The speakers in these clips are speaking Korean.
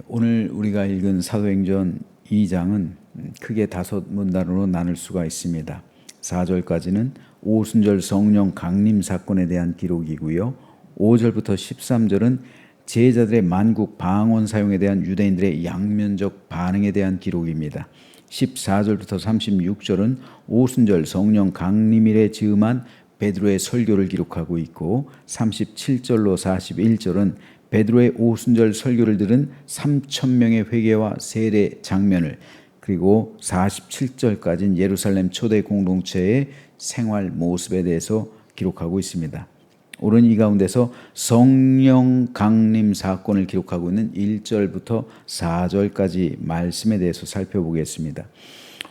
오늘 우리가 읽은 사도행전 2장은 크게 5문단으로 나눌 수가 있습니다. 4절까지는 오순절 성령 강림 사건에 대한 기록이고요. 5절부터 13절은 제자들의 만국 방언 사용에 대한 유대인들의 양면적 반응에 대한 기록입니다. 14절부터 36절은 오순절 성령 강림일에 즈음한 베드로의 설교를 기록하고 있고, 37절로 41절은 베드로의 오순절 설교를 들은 3,000명의 회개와 세례 장면을, 그리고 47절까지는 예루살렘 초대 공동체의 생활 모습에 대해서 기록하고 있습니다. 오늘 이 가운데서 성령 강림 사건을 기록하고 있는 1절부터 4절까지 말씀에 대해서 살펴보겠습니다.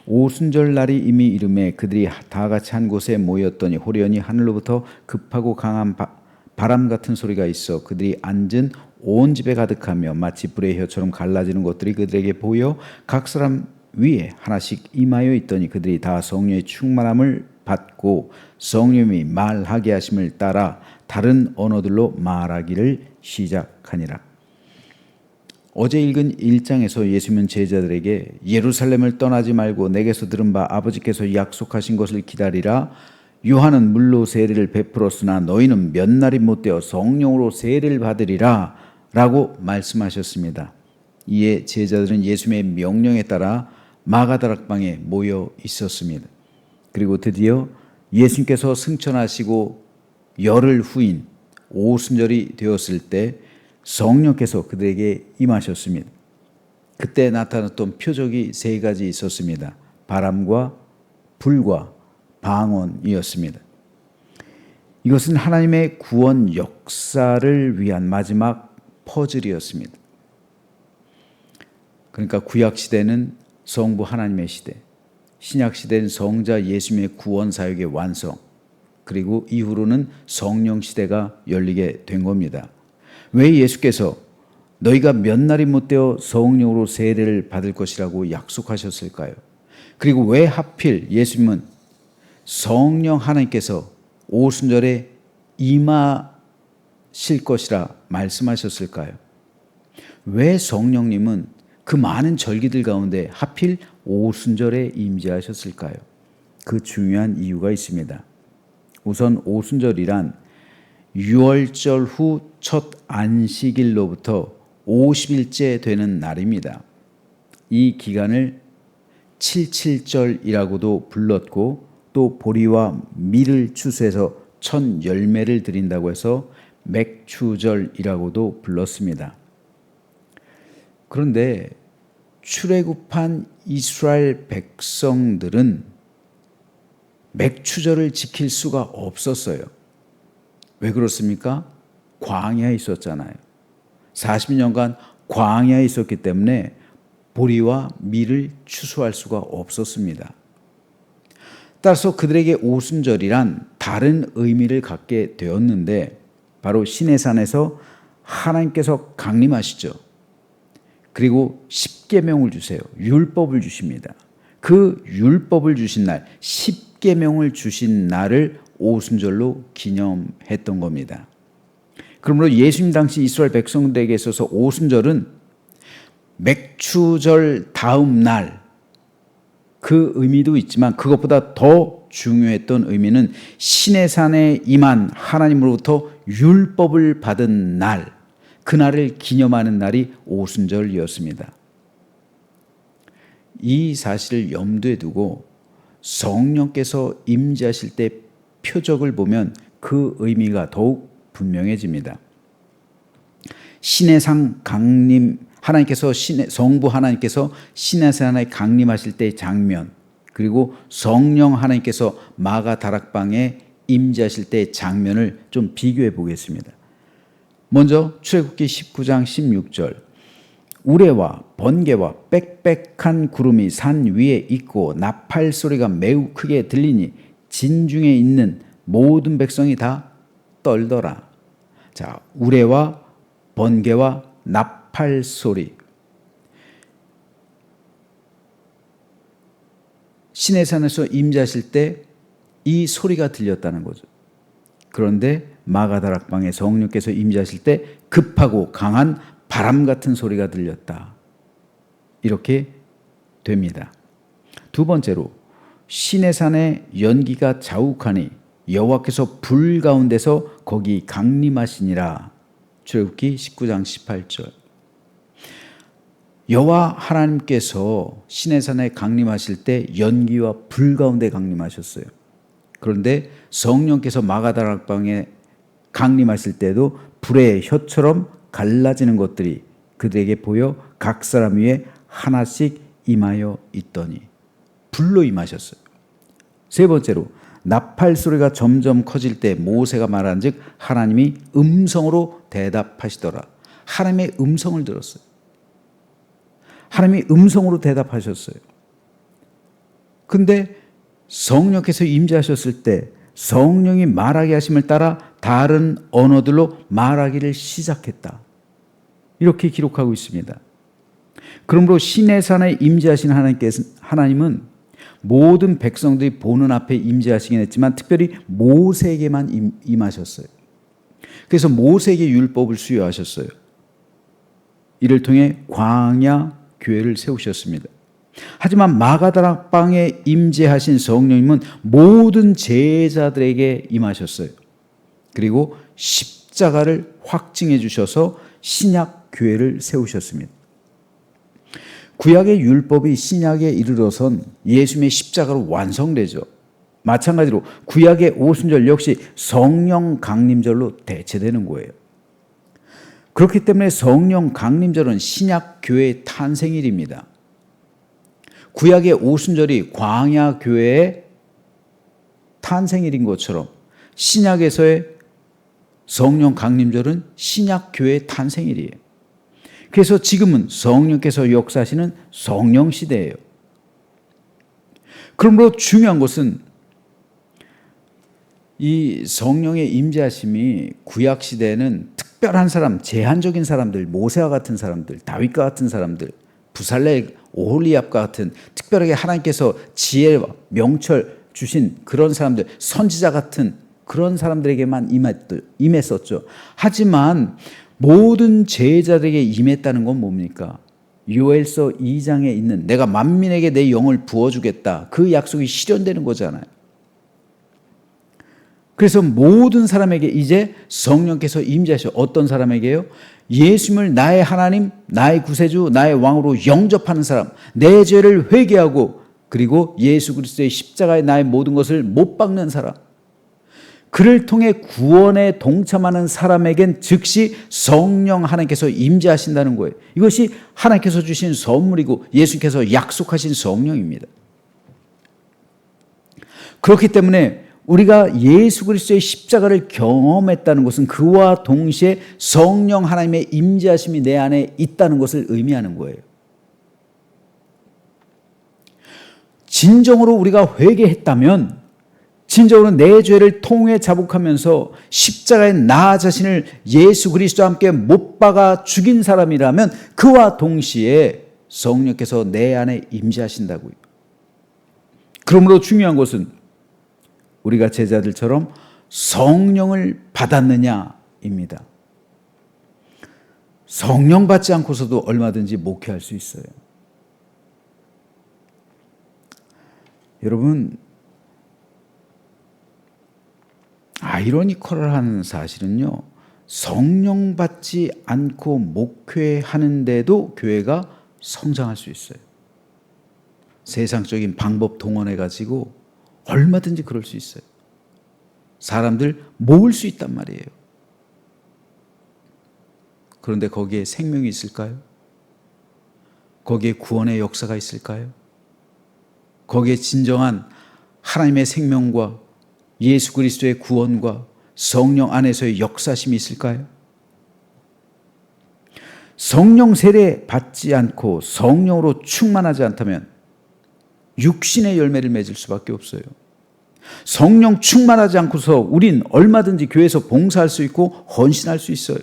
오순절 날이 이미 이르매 그들이 다 같이 한 곳에 모였더니 호련히 하늘로부터 급하고 강한 바람 같은 소리가 있어 그들이 앉은 온 집에 가득하며 마치 불의 혀처럼 갈라지는 것들이 그들에게 보여 각 사람 위에 하나씩 임하여 있더니 그들이 다 성령의 충만함을 받고 성령이 말하게 하심을 따라 다른 언어들로 말하기를 시작하니라. 어제 읽은 1장에서 예수님은 제자들에게 예루살렘을 떠나지 말고 내게서 들은 바 아버지께서 약속하신 것을 기다리라. 요한은 물로 세례를 베풀었으나 너희는 몇 날이 못되어 성령으로 세례를 받으리라 라고 말씀하셨습니다. 이에 제자들은 예수님의 명령에 따라 마가다락방에 모여 있었습니다. 그리고 드디어 예수님께서 승천하시고 열흘 후인 오순절이 되었을 때 성령께서 그들에게 임하셨습니다. 그때 나타났던 표적이 3가지 있었습니다. 바람과 불과 방언이었습니다. 이것은 하나님의 구원 역사를 위한 마지막 퍼즐이었습니다. 그러니까 구약 시대는 성부 하나님의 시대, 신약 시대는 성자 예수님의 구원 사역의 완성, 그리고 이후로는 성령 시대가 열리게 된 겁니다. 왜 예수께서 너희가 몇 날이 못되어 성령으로 세례를 받을 것이라고 약속하셨을까요? 그리고 왜 하필 예수님은 성령 하나님께서 오순절에 임하실 것이라 말씀하셨을까요? 왜 성령님은 그 많은 절기들 가운데 하필 오순절에 임재하셨을까요? 그 중요한 이유가 있습니다. 우선 오순절이란 유월절 후 첫 안식일로부터 50일째 되는 날입니다. 이 기간을 칠칠절이라고도 불렀고, 또 보리와 밀을 추수해서 첫 열매를 드린다고 해서 맥추절이라고도 불렀습니다. 그런데 출애굽한 이스라엘 백성들은 맥추절을 지킬 수가 없었어요. 왜 그렇습니까? 광야에 있었잖아요. 40년간 광야에 있었기 때문에 보리와 밀을 추수할 수가 없었습니다. 따라서 그들에게 오순절이란 다른 의미를 갖게 되었는데, 바로 시내산에서 하나님께서 강림하시죠. 그리고 십계명을 주세요. 율법을 주십니다. 그 율법을 주신 날, 십계명을 주신 날을 오순절로 기념했던 겁니다. 그러므로 예수님 당시 이스라엘 백성들에게 있어서 오순절은 맥추절 다음 날, 그 의미도 있지만 그것보다 더 중요했던 의미는 시내산에 임한 하나님으로부터 율법을 받은 날, 그날을 기념하는 날이 오순절이었습니다. 이 사실을 염두에 두고 성령께서 임재하실 때 표적을 보면 그 의미가 더욱 분명해집니다. 시내산 강림, 하나님께서 성부 하나님께서 시내산에 강림하실 때의 장면, 그리고 성령 하나님께서 마가다락방에 임재하실 때의 장면을 좀 비교해 보겠습니다. 먼저 출애굽기 19장 16절, 우레와 번개와 빽빽한 구름이 산 위에 있고 나팔 소리가 매우 크게 들리니 진중에 있는 모든 백성이 다 떨더라. 자, 우레와 번개와 나팔 소리. 시내산에서 임재하실 때 이 소리가 들렸다는 거죠. 그런데 마가다락방에 성령께서 임재하실 때 급하고 강한 바람 같은 소리가 들렸다. 이렇게 됩니다. 두 번째로 시내산에 연기가 자욱하니 여호와께서 불 가운데서 거기 강림하시니라. 출애굽기 19장 18절. 여호와 하나님께서 시내산에 강림하실 때 연기와 불 가운데 강림하셨어요. 그런데 성령께서 마가다락방에 강림하실 때도 불의 혀처럼 갈라지는 것들이 그들에게 보여 각 사람 위에 하나씩 임하여 있더니 불로 임하셨어요. 세 번째로 나팔 소리가 점점 커질 때 모세가 말한즉 하나님이 음성으로 대답하시더라. 하나님의 음성을 들었어요. 하나님이 음성으로 대답하셨어요. 근데 성령께서 임재하셨을 때 성령이 말하게 하심을 따라 다른 언어들로 말하기를 시작했다. 이렇게 기록하고 있습니다. 그러므로 시내산에 임재하신 하나님은 모든 백성들이 보는 앞에 임재하시긴 했지만 특별히 모세에게만 임하셨어요. 그래서 모세에게 율법을 수여하셨어요. 이를 통해 광야 교회를 세우셨습니다. 하지만 마가다락방에 임재하신 성령님은 모든 제자들에게 임하셨어요. 그리고 십자가를 확증해 주셔서 신약 교회를 세우셨습니다. 구약의 율법이 신약에 이르러선 예수님의 십자가로 완성되죠. 마찬가지로 구약의 오순절 역시 성령 강림절로 대체되는 거예요. 그렇기 때문에 성령 강림절은 신약 교회의 탄생일입니다. 구약의 오순절이 광야 교회의 탄생일인 것처럼 신약에서의 성령 강림절은 신약 교회의 탄생일이에요. 그래서 지금은 성령께서 역사하시는 성령 시대예요. 그러므로 중요한 것은 이 성령의 임재하심이 구약 시대에는 특별한 사람, 제한적인 사람들, 모세와 같은 사람들, 다윗과 같은 사람들, 부살렐, 오홀리압과 같은 특별하게 하나님께서 지혜와 명철 주신 그런 사람들, 선지자 같은 그런 사람들에게만 임했었죠. 하지만 모든 제자들에게 임했다는 건 뭡니까? 요엘서 2장에 있는 내가 만민에게 내 영을 부어주겠다. 그 약속이 실현되는 거잖아요. 그래서 모든 사람에게 이제 성령께서 임재하셔. 어떤 사람에게요? 예수님을 나의 하나님, 나의 구세주, 나의 왕으로 영접하는 사람, 내 죄를 회개하고 그리고 예수 그리스도의 십자가에 나의 모든 것을 못 박는 사람, 그를 통해 구원에 동참하는 사람에겐 즉시 성령 하나님께서 임재하신다는 거예요. 이것이 하나님께서 주신 선물이고 예수님께서 약속하신 성령입니다. 그렇기 때문에 우리가 예수 그리스도의 십자가를 경험했다는 것은 그와 동시에 성령 하나님의 임재하심이 내 안에 있다는 것을 의미하는 거예요. 진정으로 우리가 회개했다면, 진정으로 내 죄를 통해 자복하면서 십자가에 나 자신을 예수 그리스도와 함께 못 박아 죽인 사람이라면 그와 동시에 성령께서 내 안에 임재하신다고요. 그러므로 중요한 것은 우리가 제자들처럼 성령을 받았느냐입니다. 성령 받지 않고서도 얼마든지 목회할 수 있어요. 여러분, 아이러니컬한 사실은요, 성령 받지 않고 목회하는데도 교회가 성장할 수 있어요. 세상적인 방법 동원해가지고 얼마든지 그럴 수 있어요. 사람들 모을 수 있단 말이에요. 그런데 거기에 생명이 있을까요? 거기에 구원의 역사가 있을까요? 거기에 진정한 하나님의 생명과 예수 그리스도의 구원과 성령 안에서의 역사심이 있을까요? 성령 세례 받지 않고 성령으로 충만하지 않다면 육신의 열매를 맺을 수밖에 없어요. 성령 충만하지 않고서 우린 얼마든지 교회에서 봉사할 수 있고 헌신할 수 있어요.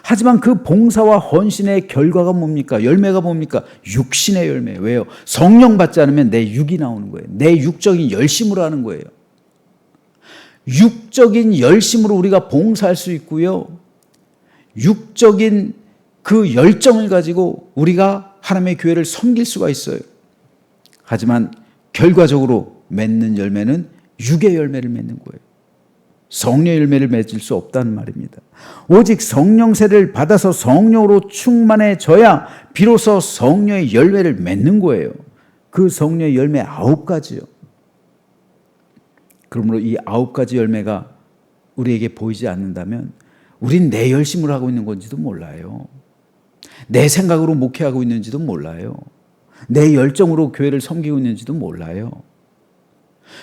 하지만 그 봉사와 헌신의 결과가 뭡니까? 열매가 뭡니까? 육신의 열매. 왜요? 성령 받지 않으면 내 육이 나오는 거예요. 내 육적인 열심으로 하는 거예요. 육적인 열심으로 우리가 봉사할 수 있고요. 육적인 그 열정을 가지고 우리가 하나님의 교회를 섬길 수가 있어요. 하지만 결과적으로 맺는 열매는 육의 열매를 맺는 거예요. 성령의 열매를 맺을 수 없다는 말입니다. 오직 성령 세례를 받아서 성령으로 충만해져야 비로소 성령의 열매를 맺는 거예요. 그 성령의 열매 9가지요. 그러므로 이 9가지 열매가 우리에게 보이지 않는다면 우린 내 열심으로 하고 있는 건지도 몰라요. 내 생각으로 목회하고 있는지도 몰라요. 내 열정으로 교회를 섬기고 있는지도 몰라요.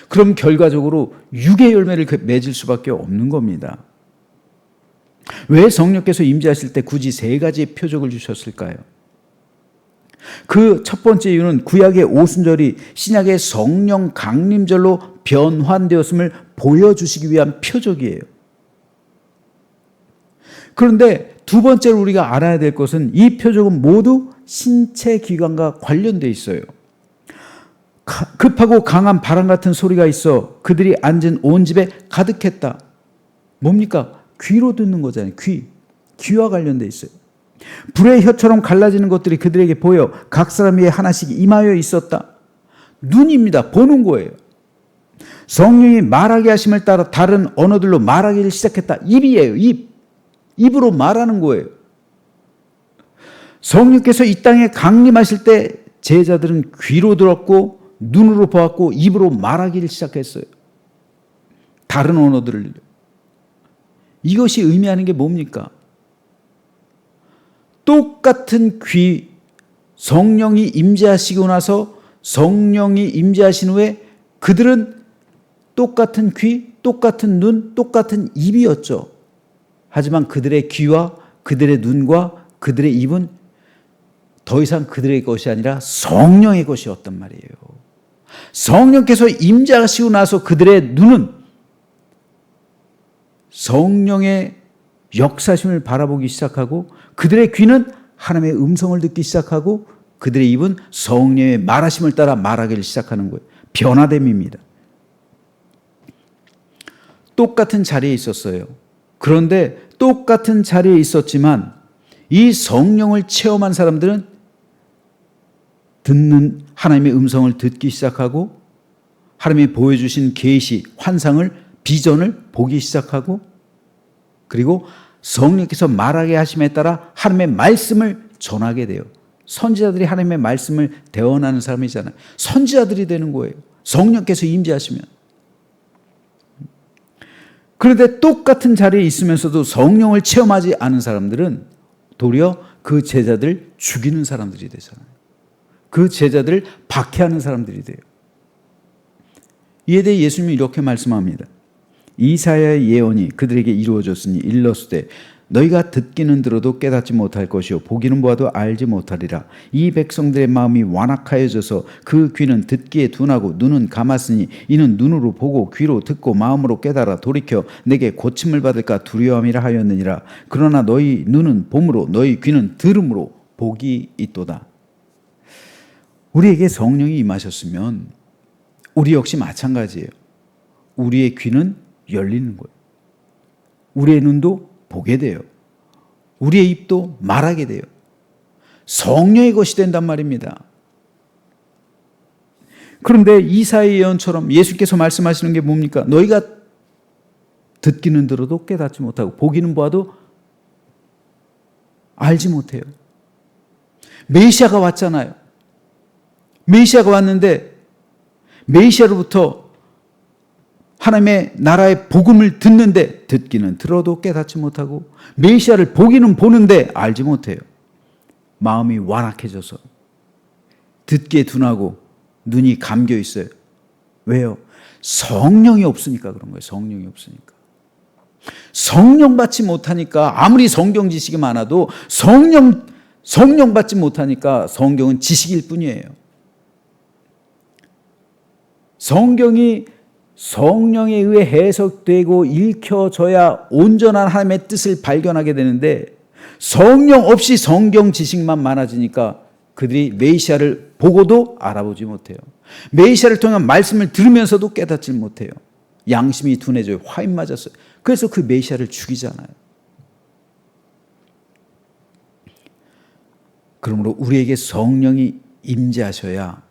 그럼 결과적으로 육의 열매를 맺을 수밖에 없는 겁니다. 왜 성령께서 임재하실 때 굳이 3가지의 표적을 주셨을까요? 그 첫 번째 이유는 구약의 오순절이 신약의 성령 강림절로 변환되었음을 보여주시기 위한 표적이에요. 그런데 두 번째로 우리가 알아야 될 것은 이 표적은 모두 신체 기관과 관련되어 있어요. 급하고 강한 바람 같은 소리가 있어 그들이 앉은 온 집에 가득했다. 뭡니까? 귀로 듣는 거잖아요. 귀와 관련되어 있어요. 불의 혀처럼 갈라지는 것들이 그들에게 보여 각 사람 위에 하나씩 임하여 있었다. 눈입니다. 보는 거예요. 성령이 말하게 하심을 따라 다른 언어들로 말하기를 시작했다. 입이에요. 입으로 말하는 거예요. 성령께서 이 땅에 강림하실 때 제자들은 귀로 들었고 눈으로 보았고 입으로 말하기를 시작했어요. 다른 언어들을. 이것이 의미하는 게 뭡니까? 똑같은 귀, 성령이 임재하시고 나서 성령이 임재하신 후에 그들은 똑같은 귀, 똑같은 눈, 똑같은 입이었죠. 하지만 그들의 귀와 그들의 눈과 그들의 입은 더 이상 그들의 것이 아니라 성령의 것이었단 말이에요. 성령께서 임재하시고 나서 그들의 눈은 성령의 역사심을 바라보기 시작하고 그들의 귀는 하나님의 음성을 듣기 시작하고 그들의 입은 성령의 말하심을 따라 말하기를 시작하는 거예요. 변화됨입니다. 똑같은 자리에 있었어요. 그런데 똑같은 자리에 있었지만 이 성령을 체험한 사람들은 듣는 하나님의 음성을 듣기 시작하고 하나님이 보여주신 계시, 환상을, 비전을 보기 시작하고 그리고 성령께서 말하게 하심에 따라 하나님의 말씀을 전하게 돼요. 선지자들이 하나님의 말씀을 대언하는 사람이잖아요. 선지자들이 되는 거예요. 성령께서 임재하시면. 그런데 똑같은 자리에 있으면서도 성령을 체험하지 않은 사람들은 도리어 그 제자들 죽이는 사람들이 되잖아요. 그 제자들을 박해하는 사람들이 돼요. 이에 대해 예수님이 이렇게 말씀합니다. 이사야의 예언이 그들에게 이루어졌으니 일렀으되 너희가 듣기는 들어도 깨닫지 못할 것이요 보기는 보아도 알지 못하리라. 이 백성들의 마음이 완악하여져서 그 귀는 듣기에 둔하고 눈은 감았으니 이는 눈으로 보고 귀로 듣고 마음으로 깨달아 돌이켜 내게 고침을 받을까 두려움이라 하였느니라. 그러나 너희 눈은 봄으로 너희 귀는 들음으로 복이 있도다. 우리에게 성령이 임하셨으면 우리 역시 마찬가지예요. 우리의 귀는 열리는 거예요. 우리의 눈도 보게 돼요. 우리의 입도 말하게 돼요. 성령의 것이 된단 말입니다. 그런데 이사야의 예언처럼 예수께서 말씀하시는 게 뭡니까? 너희가 듣기는 들어도 깨닫지 못하고 보기는 보아도 알지 못해요. 메시아가 왔잖아요. 메시아가 왔는데 메시아로부터 하나님의 나라의 복음을 듣는데 듣기는 들어도 깨닫지 못하고 메시아를 보기는 보는데 알지 못해요. 마음이 완악해져서 듣기에 둔하고 눈이 감겨 있어요. 왜요? 성령이 없으니까 그런 거예요. 성령이 없으니까. 성령 받지 못하니까 아무리 성경 지식이 많아도 성령 받지 못하니까 성경은 지식일 뿐이에요. 성경이 성령에 의해 해석되고 읽혀져야 온전한 하나님의 뜻을 발견하게 되는데 성령 없이 성경 지식만 많아지니까 그들이 메시아를 보고도 알아보지 못해요. 메시아를 통한 말씀을 들으면서도 깨닫지 못해요. 양심이 둔해져요. 화인 맞았어요. 그래서 그 메시아를 죽이잖아요. 그러므로 우리에게 성령이 임재하셔야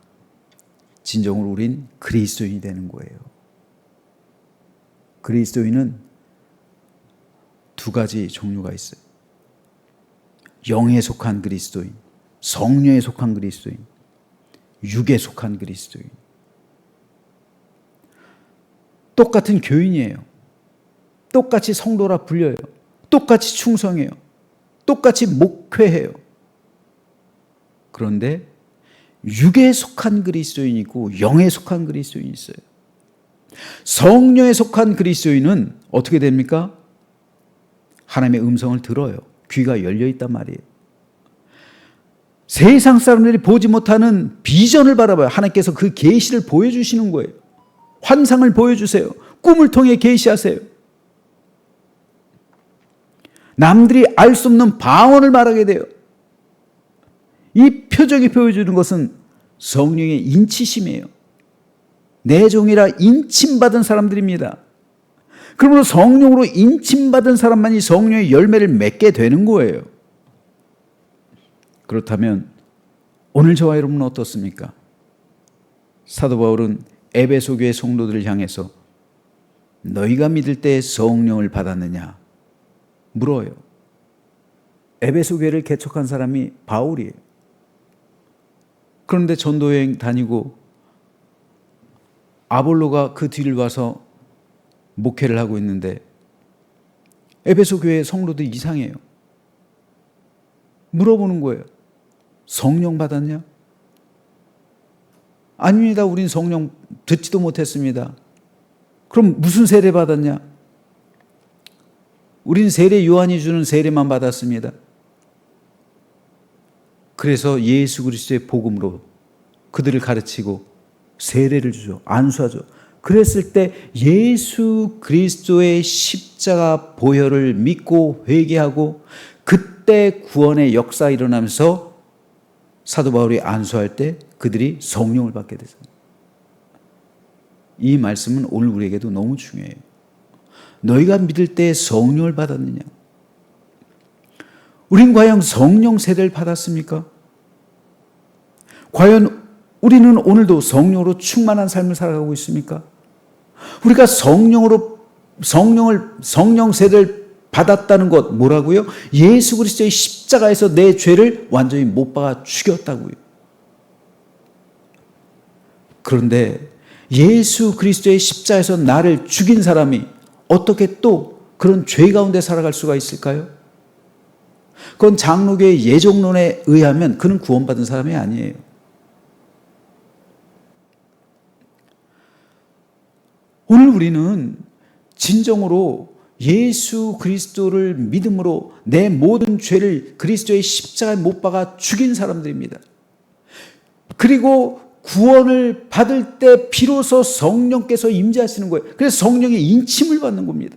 진정으로 우린 그리스도인이 되는 거예요. 그리스도인은 두 가지 종류가 있어요. 영에 속한 그리스도인, 성령에 속한 그리스도인, 육에 속한 그리스도인. 똑같은 교인이에요. 똑같이 성도라 불려요. 똑같이 충성해요. 똑같이 목회해요. 그런데 육에 속한 그리스도인이 있고 영에 속한 그리스도인이 있어요. 성령에 속한 그리스도인은 어떻게 됩니까? 하나님의 음성을 들어요. 귀가 열려 있단 말이에요. 세상 사람들이 보지 못하는 비전을 바라봐요. 하나님께서 그 계시를 보여주시는 거예요. 환상을 보여주세요. 꿈을 통해 계시하세요. 남들이 알 수 없는 방언을 말하게 돼요. 이 표적이 보여주는 것은 성령의 인치심이에요. 내 종이라 인침받은 사람들입니다. 그러므로 성령으로 인침받은 사람만이 성령의 열매를 맺게 되는 거예요. 그렇다면 오늘 저와 여러분은 어떻습니까? 사도 바울은 에베소 교회 성도들을 향해서 너희가 믿을 때 성령을 받았느냐 물어요. 에베소 교회를 개척한 사람이 바울이에요. 그런데 전도여행 다니고 아볼로가 그 뒤를 와서 목회를 하고 있는데 에베소 교회 성도들 이상해요. 물어보는 거예요. 성령 받았냐? 아닙니다. 우린 성령 듣지도 못했습니다. 그럼 무슨 세례 받았냐? 우린 세례 요한이 주는 세례만 받았습니다. 그래서 예수 그리스도의 복음으로 그들을 가르치고 세례를 주죠. 안수하죠. 그랬을 때 예수 그리스도의 십자가 보혈을 믿고 회개하고 그때 구원의 역사가 일어나면서 사도 바울이 안수할 때 그들이 성령을 받게 됐습니다. 이 말씀은 오늘 우리에게도 너무 중요해요. 너희가 믿을 때 성령을 받았느냐? 우린 과연 성령 세례를 받았습니까? 과연 우리는 오늘도 성령으로 충만한 삶을 살아가고 있습니까? 우리가 성령 세례를 받았다는 것 뭐라고요? 예수 그리스도의 십자가에서 내 죄를 완전히 못 박아 죽였다고요. 그런데 예수 그리스도의 십자가에서 나를 죽인 사람이 어떻게 또 그런 죄 가운데 살아갈 수가 있을까요? 그건 장로교의 예정론에 의하면 그는 구원받은 사람이 아니에요. 오늘 우리는 진정으로 예수 그리스도를 믿음으로 내 모든 죄를 그리스도의 십자가에 못 박아 죽인 사람들입니다. 그리고 구원을 받을 때 비로소 성령께서 임재하시는 거예요. 그래서 성령의 인침을 받는 겁니다.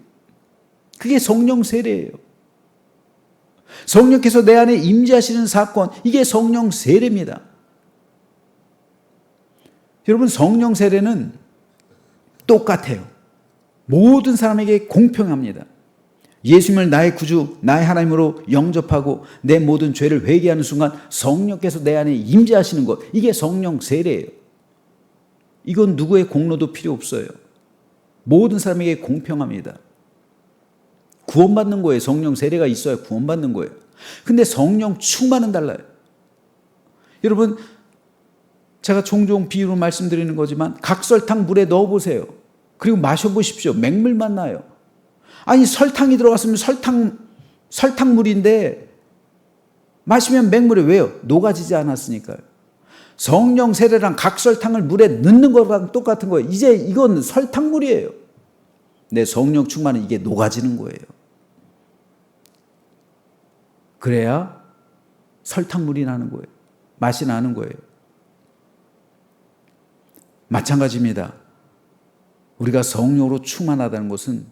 그게 성령 세례예요. 성령께서 내 안에 임재하시는 사건, 이게 성령 세례입니다. 여러분, 성령 세례는 똑같아요. 모든 사람에게 공평합니다. 예수님을 나의 구주, 나의 하나님으로 영접하고 내 모든 죄를 회개하는 순간 성령께서 내 안에 임재하시는 것, 이게 성령 세례예요. 이건 누구의 공로도 필요 없어요. 모든 사람에게 공평합니다. 구원받는 거예요. 성령 세례가 있어야 구원받는 거예요. 근데 성령 충만은 달라요. 여러분, 제가 종종 비유로 말씀드리는 거지만 각설탕 물에 넣어보세요. 그리고 마셔보십시오. 맹물만 나요. 아니, 설탕이 들어갔으면 설탕물인데 마시면 맹물이 왜요? 녹아지지 않았으니까요. 성령 세례랑 각설탕을 물에 넣는 거랑 똑같은 거예요. 이제 이건 설탕물이에요. 내 성령 충만은 이게 녹아지는 거예요. 그래야 설탕물이 나는 거예요. 맛이 나는 거예요. 마찬가지입니다. 우리가 성령으로 충만하다는 것은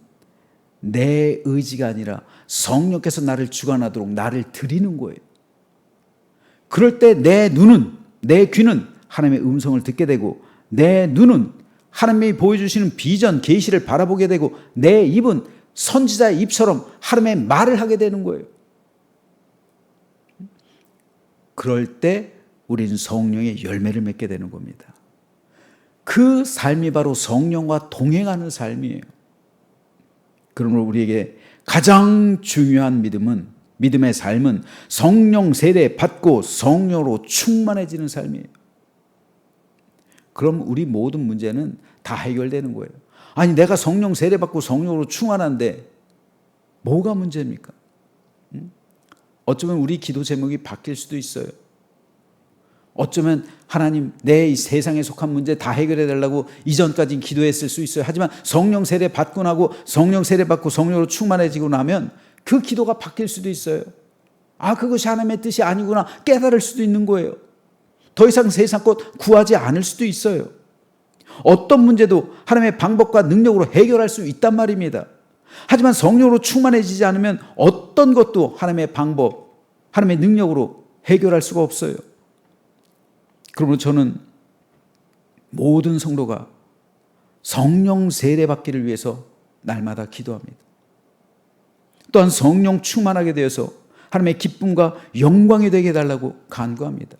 내 의지가 아니라 성령께서 나를 주관하도록 나를 드리는 거예요. 그럴 때 내 눈은, 내 귀는 하나님의 음성을 듣게 되고, 내 눈은 하나님이 보여주시는 비전, 계시를 바라보게 되고, 내 입은 선지자의 입처럼 하나님의 말을 하게 되는 거예요. 그럴 때 우리는 성령의 열매를 맺게 되는 겁니다. 그 삶이 바로 성령과 동행하는 삶이에요. 그러므로 우리에게 가장 중요한 믿음의 삶은 성령 세례 받고 성령으로 충만해지는 삶이에요. 그럼 우리 모든 문제는 다 해결되는 거예요. 아니, 내가 성령 세례 받고 성령으로 충만한데 뭐가 문제입니까? 어쩌면 우리 기도 제목이 바뀔 수도 있어요. 어쩌면 하나님, 내 이 세상에 속한 문제 다 해결해 달라고 이전까지는 기도했을 수 있어요. 하지만 성령 세례 받고 나고 성령 세례 받고 성령으로 충만해지고 나면 그 기도가 바뀔 수도 있어요. 아, 그것이 하나님의 뜻이 아니구나 깨달을 수도 있는 거예요. 더 이상 세상 것 구하지 않을 수도 있어요. 어떤 문제도 하나님의 방법과 능력으로 해결할 수 있단 말입니다. 하지만 성령으로 충만해지지 않으면 어떤 것도 하나님의 방법, 하나님의 능력으로 해결할 수가 없어요. 그러므로 저는 모든 성도가 성령 세례 받기를 위해서 날마다 기도합니다. 또한 성령 충만하게 되어서 하나님의 기쁨과 영광이 되게 해달라고 간구합니다.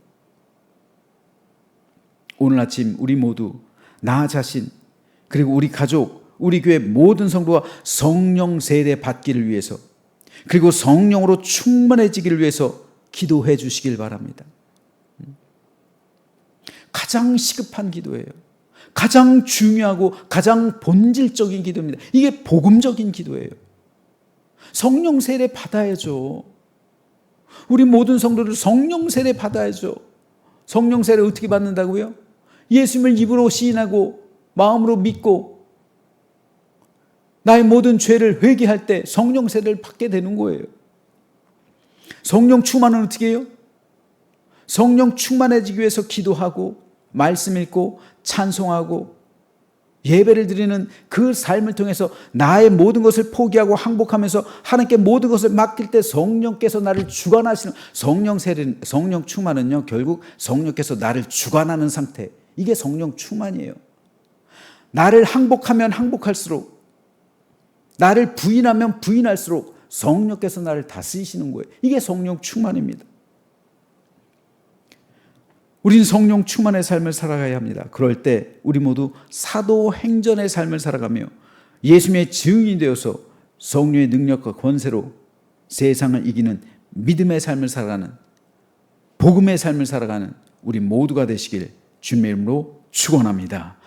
오늘 아침 우리 모두 나 자신 그리고 우리 가족, 우리 교회 모든 성도가 성령 세례 받기를 위해서 그리고 성령으로 충만해지기를 위해서 기도해 주시길 바랍니다. 가장 시급한 기도예요. 가장 중요하고 가장 본질적인 기도입니다. 이게 복음적인 기도예요. 성령 세례 받아야죠. 우리 모든 성도들 성령 세례 받아야죠. 성령 세례 어떻게 받는다고요? 예수님을 입으로 시인하고 마음으로 믿고 나의 모든 죄를 회개할 때 성령 세례를 받게 되는 거예요. 성령 충만은 어떻게 해요? 성령 충만해지기 위해서 기도하고 말씀 읽고 찬송하고 예배를 드리는 그 삶을 통해서 나의 모든 것을 포기하고 항복하면서 하나님께 모든 것을 맡길 때 성령께서 나를 주관하시는 성령 충만은요, 결국 성령께서 나를 주관하는 상태. 이게 성령 충만이에요. 나를 항복하면 항복할수록, 나를 부인하면 부인할수록 성령께서 나를 다스리시는 거예요. 이게 성령 충만입니다. 우린 성령 충만의 삶을 살아가야 합니다. 그럴 때 우리 모두 사도행전의 삶을 살아가며 예수님의 증인이 되어서 성령의 능력과 권세로 세상을 이기는 믿음의 삶을 살아가는, 복음의 삶을 살아가는 우리 모두가 되시길 주님의 이름으로 축원합니다.